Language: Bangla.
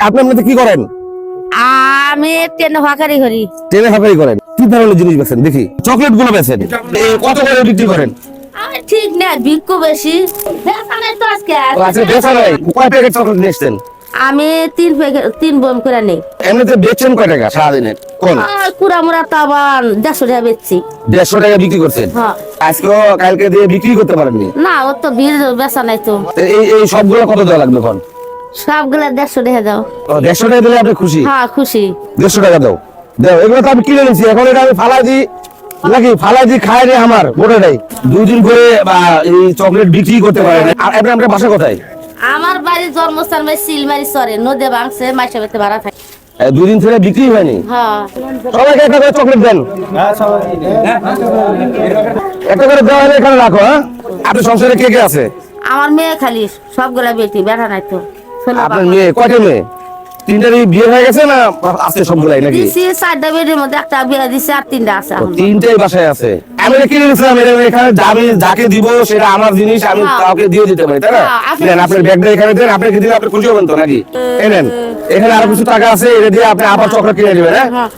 আপনি আপনাদের কি করেন? আমি ট্রেনে ফাঁকারি করি। ট্রেনে ফাঁকারি করেন? কি ধরনের জিনিস বেচেন দেখি? চকলেট গুলো বেচেন, কত করে বিক্রি করেন? আমি ঠিক না, ভিক্ষু বেশি দেখা নাই তো আজকে। আচ্ছা বেচা নাই, কয় প্যাকেট চকলেট নিয়ে এসছেন? আমি 3 বোন করে নেই। এমনিতে বেচছেন কয় টাকা সারাদিনে? কোন কুড়া মুড়া তো আবার 150 টাকা বেচছি। 150 টাকা বিক্রি করছেন? হ্যাঁ। আজকে কালকে দিয়ে বিক্রি করতে পারেননি? না, ও তো ভিড় বেচা নাই তো। এই সবগুলো কত দেওয়া লাগবে এখন? সবগুলা 150 টাকা দাও। 150 টাকা দিলে আপনি খুশি? হ্যাঁ খুশি। 150 টাকা দাও। দাও, এগুলো তো আমি কিনে নিচ্ছি, এখন এটা আমি ফালাই দিই নাকি? ফালাই দিই খায় রে আমার গোটা নাই। 2 দিন করে এই চকলেট বিক্রি করতে পারেন। আর আপনি আপনার বাসা কোথায়? আমার বাড়ির জন্মস্থান সিলমারি সরে নদী বাংছে মাইসা বেতে ভাড়া থাকে। 2 দিন ধরে বিক্রি হয়নি? হ্যাঁ। সবাইকে একটা করে চকলেট দেন। একটা করে দেওয়া হলে এখানে রাখো। হ্যাঁ, আপনার সংসারে কে কে আছে? আমার মেয়ে খালি, সবগুলা বেটি বেড়া নাই তো। আপনার মেয়ে কয়টা মেয়ে? 3টারই বিয়ে হয়ে গেছে না আছে সবগুলাই নাকি? দিছি 4টা বেটির মধ্যে একটা বিয়ে দিছে আর 3টা আছে এখন। 3টাই বাসায় আছে। আমি এটা কিনে নিয়েছিলাম, এটা এখানে যাবে, যাকে দিব সেটা আমার জিনিস, আমি কাউকে দিয়ে দিতে পারি, তাই না? নেন আপনার ব্যাগটা এখানে দেন, আপনি কি দিলে আপনি খুশি হবেন তো নাকি? এই নেন, এখানে আরো কিছু টাকা আছে, এটা দিয়ে আপনি আবার চকলেট কিনে নেবেন। হ্যাঁ।